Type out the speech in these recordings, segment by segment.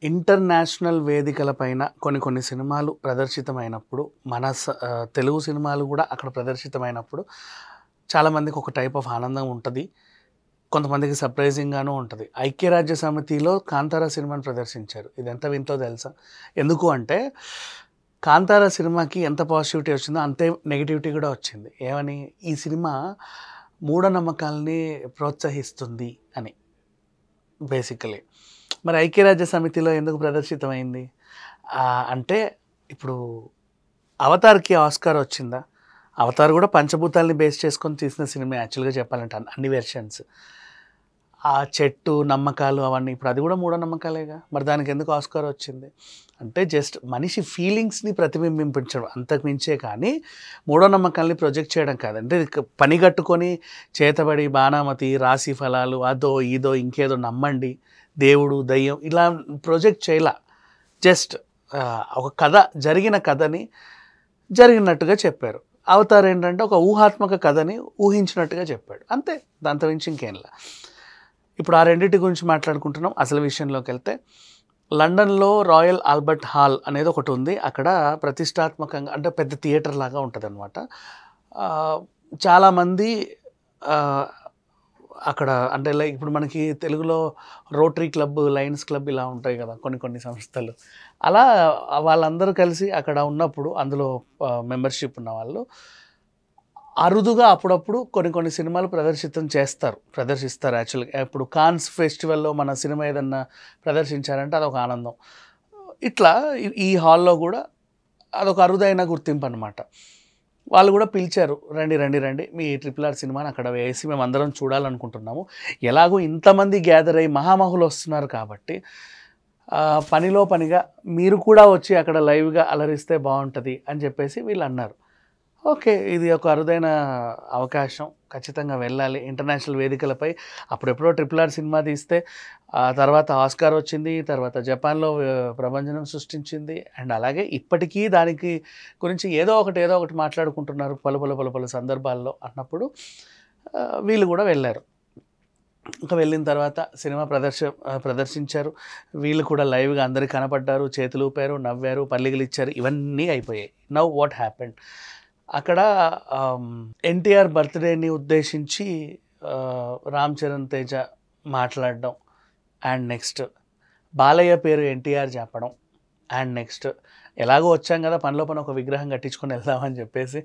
International వేదికల పైన కొన్ని సినిమాలు ప్రదర్శితమైనప్పుడు, తెలుగు సినిమాలు గూడా అక్కడ ప్రదర్శితమైనప్పుడు చాలామందికి ఒక టైప్ ఆఫ్ ఆనందం ఉంటది. కొంతమందికి సర్ప్రైజింగ్‌గాను ఉంటది. 'ఐక్యరాజ్య సమితిలో' 'కాంతార' సినిమాని ప్రదర్శించారు. ఇదెంత వింతో తెలుసా? ఎందుకు అంటే 'కాంతార' సినిమాకి ఎంత పాజిటివిటీ వచ్చిందో అంతే నెగటివిటీ గూడా వచ్చింది. ఏమని? ఈ సినిమా మూఢనమ్మకాల్ని ప్రోత్సహిస్తుంది అని బేసికల్లీ. మరి 'ఐక్యరాజ్య సమితిలో' ఎందుకు ప్రదర్శితమైంది? అంటే ఇప్పుడు 'అవతార్‌కి' ఆస్కార్ వచ్చిందా? 'అవతార్' గూడా పంచభూతాల్ని బేస్ చేసుకొని తీసిన సినిమా యాక్చువల్‌గా చెప్పాలంటే అన్ని వెర్షన్స్. ఆ చెట్టు, నమ్మకాలు అవన్నీ ఇప్పుడు అది గూడా మూఢనమ్మకాలేగా. మరి దానికి ఎందుకు ఆస్కార్ వచ్చింది? అంటే జస్ట్ మనిషి ఫీలింగ్స్‌ని ప్రతిబింబించడం అంతకు మించే కానీ మూఢనమ్మకాల్ని ప్రొజెక్ట్ చేయడం కాదు. అంటే పని గట్టుకొని చేతబడి, బాణామతి, రాశి ఫలాలు అదో, ఇదో, ఇంకేదో నమ్మండి, దేవుడు, దయ్యం ఇలా ప్రొజెక్ట్ చేయలా. జస్ట్ ఒక కథ, జరిగిన కథని జరిగినట్టుగా చెప్పారు. 'అవతార్' ఏంటంటే ఒక ఊహాత్మక కథని ఊహించినట్టుగా చెప్పాడు. అంతే, దాంతో మించి ఇంకేంలా. ఇప్పుడు ఆ రెండిటి గురించి మాట్లాడుకుంటున్నాం. అసలు విషయంలోకెళ్తే లండన్‌లో రాయల్ ఆల్బర్ట్ హాల్ అనేది ఒకటి ఉంది. అక్కడ ప్రతిష్టాత్మకంగా అంటే పెద్ద థియేటర్ లాగా ఉంటదనమాట. చాలామంది అక్కడ అంటే లైక్ ఇప్పుడు మనకి తెలుగులో రోటరీ క్లబ్, లయన్స్ క్లబ్ ఇలా ఉంటాయి కదా కొన్ని సంస్థలు. అలా వాళ్ళందరూ కలిసి అక్కడ ఉన్నప్పుడు అందులో మెంబర్‌షిప్ ఉన్నవాళ్ళు అరుదుగా అప్పుడప్పుడు కొన్ని సినిమాలు ప్రదర్శిస్తారు యాక్చువల్‌గా. ఇప్పుడు కాన్స్ ఫెస్టివల్‌లో మన సినిమా ఏదన్నా ప్రదర్శించారంటే అదొక ఆనందం. ఇట్లా ఈ హాల్‌లో గూడా అదొక అరుదైన గుర్తింపు అనమాట. వాళ్ళు గూడా పిలిచారు. రండి మీ 'RRR' సినిమాని అక్కడ వేసి మేమందరం చూడాలనుకుంటున్నాము. ఎలాగో ఇంతమంది గ్యాదర్ అయ్యి మహామహులు వస్తున్నారు కాబట్టి పనిలో పనిగా మీరు కూడా వచ్చి అక్కడ లైవ్‌గా అలరిస్తే బావుంటది అని చెప్పేసి వీళ్ళన్నారు. ఓకే. ఇది ఒక అరుదైన అవకాశం. ఖచ్చితంగా వెళ్ళాలి. ఇంటర్నేషనల్ వేదికలపై అప్పుడెప్పుడో 'RRR' సినిమా తీస్తే తర్వాత ఆస్కార్ వచ్చింది. తర్వాత జపాన్‌లో ప్రభంజనం సృష్టించింది. అండ్ అలాగే ఇప్పటికీ దానికి గురించి ఏదో ఒకటి మాట్లాడుకుంటున్నారు పలు సందర్భాల్లో అన్నప్పుడు వీళ్ళు కూడా వెళ్ళారు. ఇంకా వెళ్ళిన తర్వాత సినిమా ప్రదర్శించారు. వీళ్ళు కూడా లైవ్‌గా అందరికి కనపడ్డారు. చేతులు ఊపారు, నవ్వారు, పల్లికలిచ్చారు. ఇవన్నీ అయిపోయాయి. Now what happened? అక్కడ ఎన్టీఆర్ బర్త్‌డేని ఉద్దేశించి రామ్ చరణ్ తేజ మాట్లాడడం, అండ్ నెక్స్ట్ బాలయ్య పేరు ఎన్టీఆర్ చెప్పడం, అండ్ నెక్స్ట్ ఎలాగో వచ్చాం కదా పనిలో పని ఒక విగ్రహం కట్టించుకొని వెళ్దామని చెప్పేసి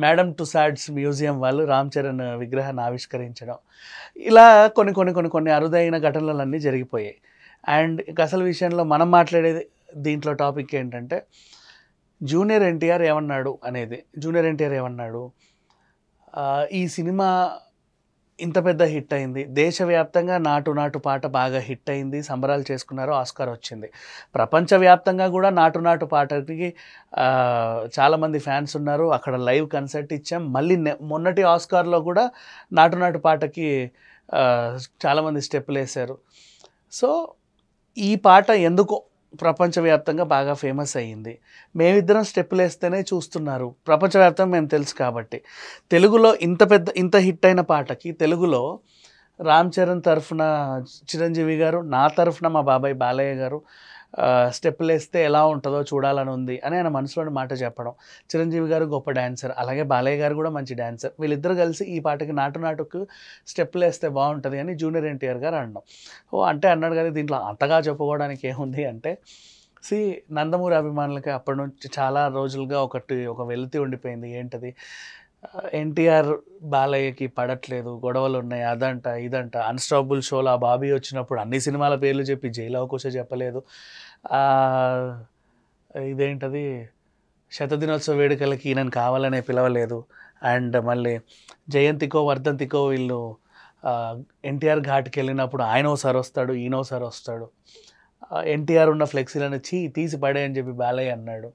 మేడమ్ టుసాడ్స్ మ్యూజియం వాళ్ళు రామ్ చరణ్ విగ్రహాన్ని ఆవిష్కరించడం, ఇలా కొన్ని అరుదైన ఘటనలన్నీ జరిగిపోయాయి. అండ్ ఇక అసలు విషయంలో మనం మాట్లాడేది దీంట్లో టాపిక్ ఏంటంటే జూనియర్ ఎన్టీఆర్ ఏమన్నాడు అనేది. జూనియర్ ఎన్టీఆర్ ఏమన్నాడు? ఈ సినిమా ఇంత పెద్ద హిట్ అయింది. దేశవ్యాప్తంగా నాటు నాటు పాట బాగా హిట్ అయింది. సంబరాలు చేసుకున్నారు. ఆస్కార్ వచ్చింది. ప్రపంచవ్యాప్తంగా కూడా నాటు నాటు పాటకి చాలామంది ఫ్యాన్స్ ఉన్నారు. అక్కడ లైవ్ కన్సర్ట్ ఇచ్చాం. మళ్ళీ మొన్నటి ఆస్కార్‌లో కూడా నాటు నాటు పాటకి చాలామంది స్టెప్పులేశారు. సో ఈ పాట ఎందుకో ప్రపంచవ్యాప్తంగా బాగా ఫేమస్ అయ్యింది. మేమిద్దరం స్టెప్పులేస్తేనే చూస్తున్నారు. ప్రపంచవ్యాప్తంగా మేము తెలుసు కాబట్టి. తెలుగులో ఇంత హిట్ అయిన పాటకి తెలుగులో రామ్ చరణ్ తరఫున చిరంజీవి గారు, నా తరఫున మా బాబాయ్ బాలయ్య గారు స్టెప్పులేస్తే ఎలా ఉంటుందో చూడాలని ఉంది అని ఆయన మనసులోని మాట చెప్పడం. చిరంజీవి గారు గొప్ప డాన్సర్, అలాగే బాలయ్య గారు కూడా మంచి డాన్సర్. వీళ్ళిద్దరు కలిసి ఈ పాటకి నాటుకు స్టెప్పులేస్తే బాగుంటుంది అని జూనియర్ ఎన్టీఆర్ గారు అనడం. అంటే అన్నాడు కదా దీంట్లో అంతగా చెప్పుకోవడానికి ఏముంది అంటే, నందమూరి అభిమానులకి అప్పటి నుంచి చాలా రోజులుగా ఒక వెలితి ఉండిపోయింది. ఏంటది? ఎన్టీఆర్ బాలయ్యకి పడట్లేదు, గొడవలు ఉన్నాయి, అదంట ఇదంట. అన్‌స్టాపబుల్ షోలో ఆ బాబీ వచ్చినప్పుడు అన్ని సినిమాల పేర్లు చెప్పి జైలు అవకుశ చెప్పలేదు. ఇదేంటది శతదినోత్సవ వేడుకలకి ఈయనను కావాలనే పిలవలేదు. అండ్ మళ్ళీ జయంతికో వర్ధంతికో వీళ్ళు ఎన్టీఆర్ ఘాట్కి వెళ్ళినప్పుడు ఆయన ఓసారి వస్తాడు, ఈయన ఓసారి వస్తాడు. ఎన్టీఆర్ ఉన్న ఫ్లెక్సీలను తీసి పడేయని చెప్పి బాలయ్య అన్నాడు.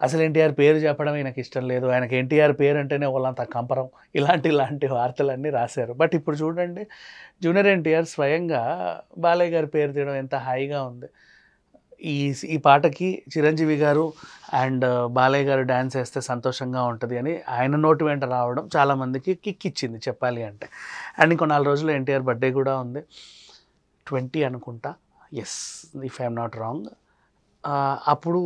అసలు ఎన్టీఆర్ పేరు చెప్పడం ఈయనకి ఇష్టం లేదు. ఆయనకి ఎన్టీఆర్ పేరు అంటేనే వాళ్ళంతా కంపరం. ఇలాంటి వార్తలన్నీ రాశారు. బట్ ఇప్పుడు చూడండి, జూనియర్ ఎన్టీఆర్ స్వయంగా బాలయ్య గారి పేరు తీయడం ఎంత హాయిగా ఉంది. ఈ పాటకి చిరంజీవి గారు అండ్ బాలయ్య గారు డ్యాన్స్ వేస్తే సంతోషంగా ఉంటుంది అని ఆయన నోటి వెంట రావడం చాలామందికి కిక్ ఇచ్చింది చెప్పాలి అంటే. అండ్ ఇంకో 4 రోజుల్లో ఎన్టీఆర్ బర్త్డే కూడా ఉంది. 20 అనుకుంటా. Yes, if I'm not wrong. అప్పుడు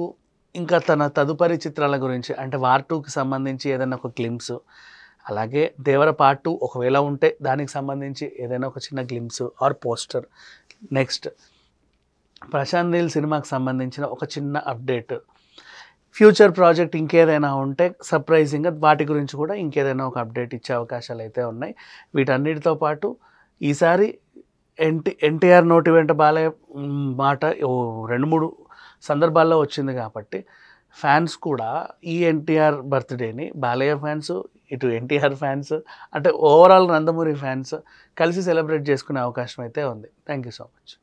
ఇంకా తన తదుపరి చిత్రాల గురించి అంటే వార్ 2కి సంబంధించి ఏదైనా ఒక గ్లిమ్స్, అలాగే దేవర పార్ట్ 2 ఒకవేళ ఉంటే దానికి సంబంధించి ఏదైనా ఒక చిన్న glimpse or poster. Next Prashanth Neel సినిమాకి సంబంధించిన ఒక చిన్న అప్డేట్, ఫ్యూచర్ ప్రాజెక్ట్ ఇంకేదైనా ఉంటే సర్ప్రైజింగ్గా వాటి గురించి కూడా ఇంకేదైనా ఒక అప్డేట్ ఇచ్చే అవకాశాలు అయితే ఉన్నాయి. వీటన్నిటితో పాటు ఈసారి ఎన్టీఆర్ నోటి వెంట బాలయ్య మాట 2-3 సందర్భాల్లో వచ్చింది కాబట్టి ఫ్యాన్స్ కూడా ఈ ఎన్టీఆర్ బర్త్డేని బాలయ్య ఫ్యాన్స్, ఇటు ఎన్టీఆర్ ఫ్యాన్స్, అంటే ఓవరాల్ నందమూరి ఫ్యాన్స్ కలిసి సెలబ్రేట్ చేసుకునే అవకాశం అయితే ఉంది. Thank you so much.